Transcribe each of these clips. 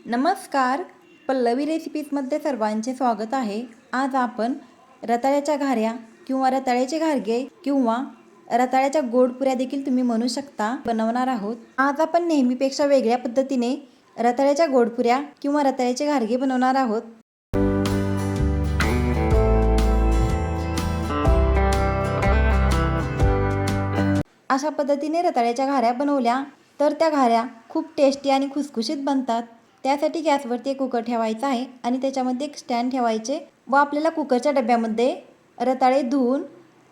नमस्कार. पल्लवी रेसिपीजमध्ये सर्वांचे स्वागत आहे. आज आपण रताळ्याच्या घाऱ्या किंवा रताळ्याचे घारगे किंवा रताळ्याच्या गोड पुऱ्या देखील तुम्ही म्हणू शकता बनवणार आहोत. आज आपण नेहमीपेक्षा वेगळ्या पद्धतीने रताळ्याच्या गोड पुऱ्या किंवा रताळ्याचे घारगे बनवणार आहोत. अशा पद्धतीने रताळ्याच्या घाऱ्या बनवल्या तर त्या घाऱ्या खूप टेस्टी आणि खुसखुशीत बनतात. त्यासाठी गॅसवरती एक कुकर ठेवायचा आहे आणि त्याच्यामध्ये एक स्टँड ठेवायचे व आपल्याला कुकरच्या डब्यामध्ये रताळे धुवून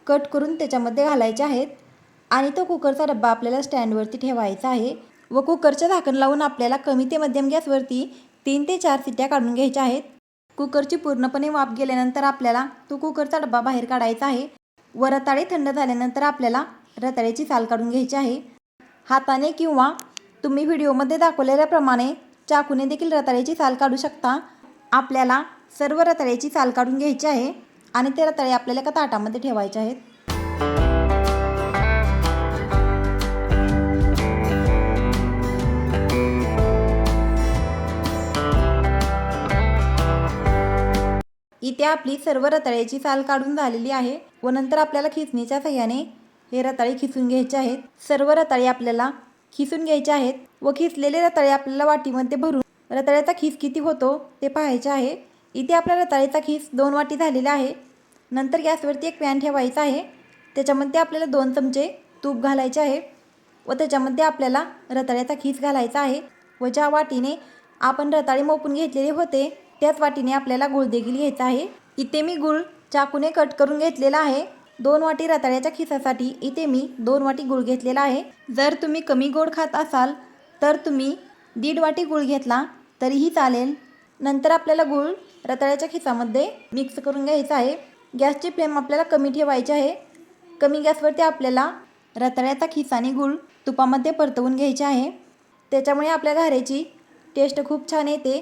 कट करून त्याच्यामध्ये घालायचे आहेत आणि तो कुकरचा डब्बा आपल्याला स्टँडवरती ठेवायचा आहे व कुकरचे झाकण लावून आपल्याला कमी ते मध्यम गॅसवरती 3 ते 4 शिट्ट्या काढून घ्यायच्या आहेत. कुकरची पूर्णपणे वाफ गेल्यानंतर आपल्याला तो कुकरचा डब्बा बाहेर काढायचा आहे व रताळे थंड झाल्यानंतर आपल्याला रताळ्याची साल काढून घ्यायची आहे. हाताने किंवा तुम्ही व्हिडिओमध्ये दाखवलेल्याप्रमाणे चाकूने देखील रताळ्याची साल काढू शकता. आपल्याला सर्व रताळ्याची साल काढून घ्यायची आहे आणि ते रताळे आपल्याला एका ताटामध्ये ठेवायचे आहेत. इथे आपली सर्व रताळ्याची साल काढून झालेली आहे व नंतर आपल्याला खिसणीच्या साहाय्याने हे रताळे खिसून घ्यायचे आहेत. सर्व रताळे आपल्याला खिसून घ्यायचे आहेत व खिसलेले रताळे आपल्याला वाटीमध्ये भरून रताळ्याचा खीस किती होतो ते पाहायचे आहे. इथे आपला रताळ्याचा खीस 2 वाटी झालेला आहे. नंतर गॅसवरती एक पॅन ठेवायचा आहे. त्याच्यामध्ये आपल्याला 2 चमचे तूप घालायचे आहे व त्याच्यामध्ये आपल्याला रताळ्याचा खीस घालायचा आहे व ज्या वाटीने आपण रताळे मोपून घेतलेले होते त्याच वाटीने आपल्याला गूळ देखील घ्यायचा आहे. इथे मी गूळ चाकूने कट करून घेतलेला आहे. 2 वाटी रताळ्याच्या खिसासाठी इथे मी 2 वाटी गूळ घेतलेला आहे. जर तुम्ही कमी गोड खात असाल तर तुम्ही 1.5 वाटी गूळ घेतला तरीही चालेल. नंतर आपल्याला गूळ रताळ्याच्या खिसामध्ये मिक्स करून घ्यायचा आहे. गॅसची फ्लेम आपल्याला कमी ठेवायची आहे. कमी गॅसवरती आपल्याला रताळ्याचा खिस आणि गूळ तुपामध्ये परतवून घ्यायचे आहे. त्याच्यामुळे आपल्या घाऱ्याची टेस्ट खूप छान येते.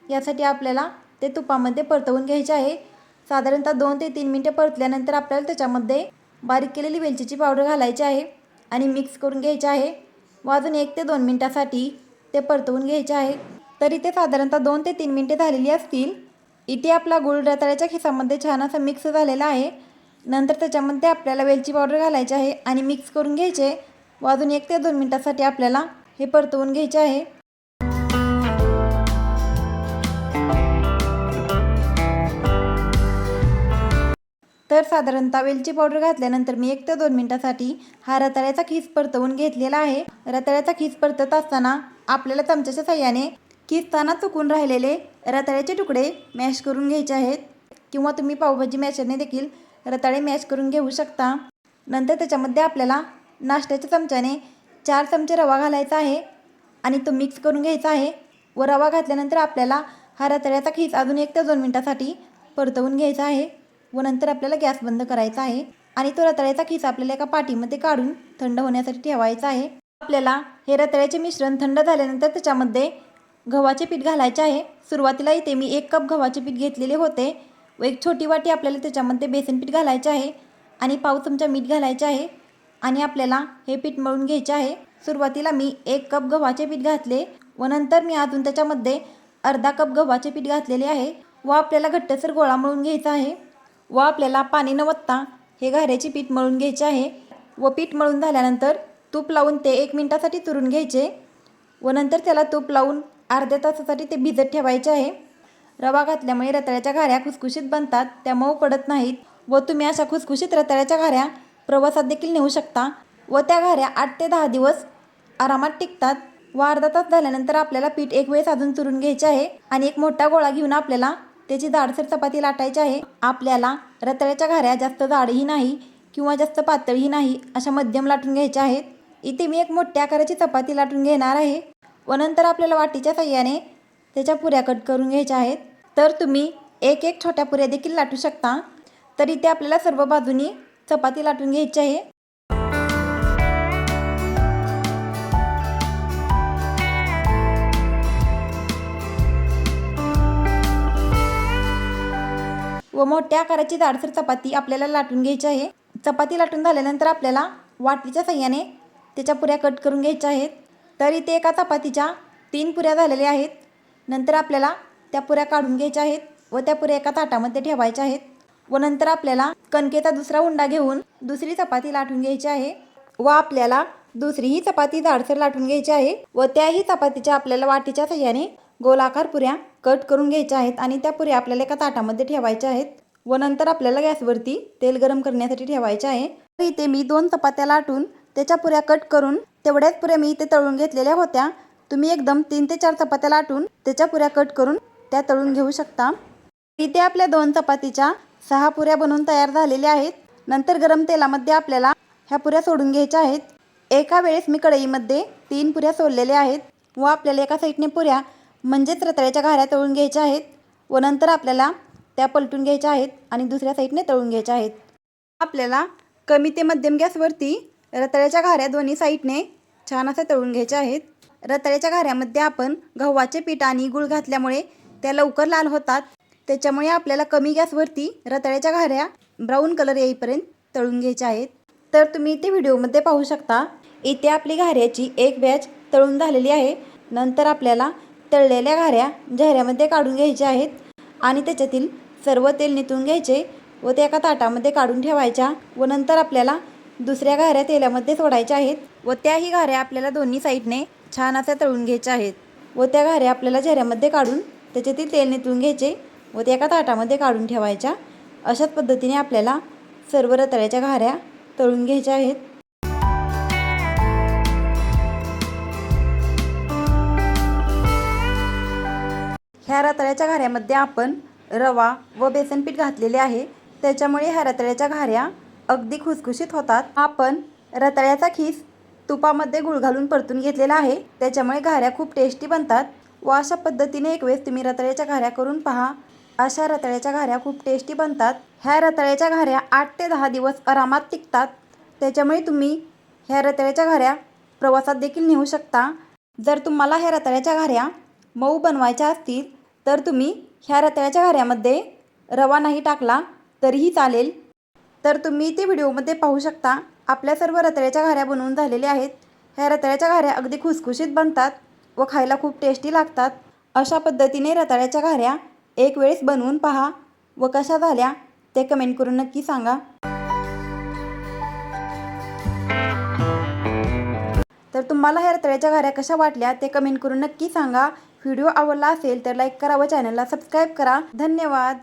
यासाठी आपल्याला ते तुपामध्ये परतवून घ्यायचे आहे. साधारणतः 2 ते 3 मिनिटे परतल्यानंतर आपल्याला त्याच्यामध्ये बारीक केलेली वेलचीची पावडर घालायची आहे आणि मिक्स करून घ्यायचे आहे व अजून 1 ते 2 मिनिटासाठी ते परतवून घ्यायचे आहे. तरी ते साधारणतः 2 ते 3 मिनिटे झालेली असतील. इथे आपला गूळ रताळ्याच्या खिसामध्ये छान असं मिक्स झालेला आहे. नंतर त्याच्यामध्ये आपल्याला वेलची पावडर घालायची आहे आणि मिक्स करून घ्यायचे व अजून 1 ते 2 मिनिटासाठी आपल्याला हे परतवून घ्यायचे आहे. तर साधारणतः वेलची पावडर घातल्यानंतर मी 1 ते 2 मिनिटासाठी हा रताळ्याचा खीस परतवून घेतलेला आहे. रताळ्याचा खीस परतत असताना आपल्याला चमच्याच्या साहाय्याने किसताना चुकून राहिलेले रताळ्याचे तुकडे मॅश करून घ्यायचे आहेत किंवा तुम्ही पावभाजी मॅशरने देखील रताळे मॅश करून घेऊ शकता. नंतर त्याच्यामध्ये आपल्याला नाश्त्याच्या चमच्याने 4 चमचे रवा घालायचा आहे आणि तो मिक्स करून घ्यायचा आहे व रवा घातल्यानंतर आपल्याला हा रताळ्याचा खीस अजून 1 ते 2 मिनिटासाठी परतवून घ्यायचा आहे व नंतर आपल्याला गॅस बंद करायचा आहे आणि तो रताळ्याचा खिसा आपल्याला एका पाटीमध्ये काढून थंड होण्यासाठी ठेवायचा आहे. आपल्याला हे रताळ्याचे मिश्रण थंड झाल्यानंतर त्याच्यामध्ये गव्हाचे पीठ घालायचे आहे. सुरुवातीला इथे मी 1 कप गव्हाचे पीठ घेतलेले होते व 1 छोटी वाटी आपल्याला त्याच्यामध्ये बेसन पीठ घालायचे आहे आणि पाव चमचा मीठ घालायचे आहे आणि आपल्याला हे पीठ मळून घ्यायचे आहे. सुरुवातीला मी 1 कप गव्हाचे पीठ घातले व नंतर मी अजून त्याच्यामध्ये अर्धा कप गव्हाचे पीठ घातलेले आहे व आपल्याला घट्टसर गोळा मळून घ्यायचा आहे व आपल्याला पाणी न वतता हे घाऱ्याचे पीठ मळून घ्यायचे आहे व पीठ मळून झाल्यानंतर तूप लावून ते 1 मिनिटासाठी चुरून घ्यायचे व नंतर त्याला तूप लावून अर्ध्या तासासाठी ते भिजत ठेवायचे आहे. रवा घातल्यामुळे रताळ्याच्या घाऱ्या खुसखुशीत बनतात, त्या मऊ पडत नाहीत व तुम्ही अशा खुसखुशीत रताळ्याच्या घाऱ्या प्रवासात देखील नेऊ शकता व त्या घाऱ्या 8 ते 10 दिवस आरामात टिकतात. व अर्धा तास झाल्यानंतर आपल्याला पीठ एक वेळेस अजून चुरून घ्यायचे आहे आणि एक मोठा गोळा घेऊन आपल्याला त्याची जाडसर चपाती लाटायची आहे. आपल्याला रताळ्याच्या घाऱ्या जास्त जाडही नाही किंवा जास्त पातळही नाही, अशा मध्यम लाटून घ्यायच्या आहेत. इथे मी एक मोठ्या आकाराची चपाती लाटून घेणार आहे व नंतर आपल्याला वाटीच्या साहाय्याने त्याच्या पुऱ्या कट करून घ्यायच्या आहेत. तर तुम्ही एक छोट्या पुऱ्या देखील लाटू शकता. तर इथे आपल्याला सर्व बाजूनी चपाती लाटून घ्यायची आहे. व मोठ्या आकाराची जाडसर चपाती आपल्याला लाटून घ्यायची आहे. चपाती लाटून झाल्यानंतर आपल्याला वाटीच्या साहाय्याने त्याच्या पुऱ्या कट करून घ्यायच्या आहेत. तर इथे एका चपातीच्या 3 पुऱ्या झालेल्या आहेत. नंतर आपल्याला त्या पुऱ्या काढून घ्यायच्या आहेत व त्या पुऱ्या एका ताटामध्ये ठेवायच्या आहेत व नंतर आपल्याला कणकेचा दुसरा उंडा घेऊन दुसरी चपाती लाटून घ्यायची आहे व आपल्याला दुसरीही चपाती जाडसर लाटून घ्यायची आहे व त्याही चपातीच्या आपल्याला वाटीच्या साहाय्याने गोलाकार पुऱ्या कट करून घ्यायच्या आहेत आणि त्या पुऱ्या आपल्याला एका ताटामध्ये ठेवायच्या आहेत व नंतर आपल्याला गॅसवरती तेल गरम करण्यासाठी ठेवायचे आहे. तर इथे मी 2 चपात्या लाटून त्याच्या पुऱ्या कट करून तेवढ्याच पुऱ्या मी इथे तळून घेतलेल्या होत्या. तुम्ही एकदम 3 ते 4 चपात्या लाटून त्याच्या पुऱ्या कट करून त्या तळून घेऊ शकता. इथे आपल्या 2 चपातीच्या 6 पुऱ्या बनवून तयार झालेल्या आहेत. नंतर गरम तेलामध्ये आपल्याला ह्या पुऱ्या सोडून घ्यायच्या आहेत. एका वेळेस मी कढईमध्ये 3 पुऱ्या सोडलेल्या आहेत व आपल्याला एका साईडने पुऱ्या म्हणजेच रताळ्याच्या घाऱ्या तळून घ्यायच्या आहेत व नंतर आपल्याला त्या पलटून घ्यायच्या आहेत आणि दुसऱ्या साईडने तळून घ्यायच्या आहेत. आपल्याला कमी ते मध्यम गॅसवरती रताळ्याच्या घाऱ्या दोन्ही साईडने छान असे तळून घ्यायच्या आहेत. रताळ्याच्या घाऱ्यामध्ये आपण गव्हाचे पीठ आणि गूळ घातल्यामुळे त्या लवकर लाल होतात. त्याच्यामुळे आपल्याला कमी गॅसवरती रताळ्याच्या घाऱ्या ब्राऊन कलर येईपर्यंत तळून घ्यायच्या आहेत. तर तुम्ही इथे व्हिडिओमध्ये पाहू शकता, इथे आपली घाऱ्याची एक बॅच तळून झालेली आहे. नंतर आपल्याला तळलेल्या घाऱ्या झाऱ्यामध्ये काढून घ्यायच्या आहेत आणि त्याच्यातील सर्व तेल निथळून घ्यायचे व त्या एका ताटामध्ये काढून ठेवायच्या व नंतर आपल्याला दुसऱ्या घाऱ्या तेलामध्ये सोडायच्या आहेत व त्याही घाऱ्या आपल्याला दोन्ही साईडने छान अशा तळून घ्यायच्या आहेत व त्या घाऱ्या आपल्याला झाऱ्यामध्ये काढून त्याच्यातील तेल निथळून घ्यायचे व त्या एका ताटामध्ये काढून ठेवायच्या. अशाच पद्धतीने आपल्याला सर्व रताळ्याच्या घाऱ्या तळून घ्यायच्या आहेत. ह्या रताळ्याच्या घाऱ्यामध्ये आपण रवा व बेसन पीठ घातलेले आहे, त्याच्यामुळे ह्या रताळ्याच्या घाऱ्या अगदी खुसखुशीत होतात. आपण रताळ्याचा खीस तुपामध्ये गूळ घालून परतून घेतलेला आहे, त्याच्यामुळे घाऱ्या खूप टेस्टी बनतात व अशा पद्धतीने एक वेळेस तुम्ही रताळ्याच्या घाऱ्या करून पहा. अशा रताळ्याच्या घाऱ्या खूप टेस्टी बनतात. ह्या रताळ्याच्या घाऱ्या 8 ते 10 दिवस आरामात टिकतात, त्याच्यामुळे तुम्ही ह्या रताळ्याच्या घाऱ्या प्रवासात देखील नेऊ शकता. जर तुम्हाला ह्या रताळ्याच्या घाऱ्या मऊ बनवायच्या असतील तर तुम्ही ह्या रताळ्याच्या घाऱ्यामध्ये रवा नाही टाकला तरीही चालेल. तर तुम्ही इथे व्हिडिओमध्ये पाहू शकता, आपल्या सर्व रताळ्याच्या घाऱ्या बनवून झालेल्या आहेत. ह्या रताळ्याच्या घाऱ्या अगदी खुसखुशीत बनतात व खायला खूप टेस्टी लागतात. अशा पद्धतीने रताळ्याच्या घाऱ्या एक वेळेस बनवून पहा व कशा झाल्या ते कमेंट करून नक्की सांगा. तर तुम्हाला ह्या रताळ्याच्या घाऱ्या कशा वाटल्या ते कमेंट करून नक्की सांगा. व्हिडिओ आवडला असेल तर लाईक करा व चॅनलला सबस्क्राईब करा. धन्यवाद.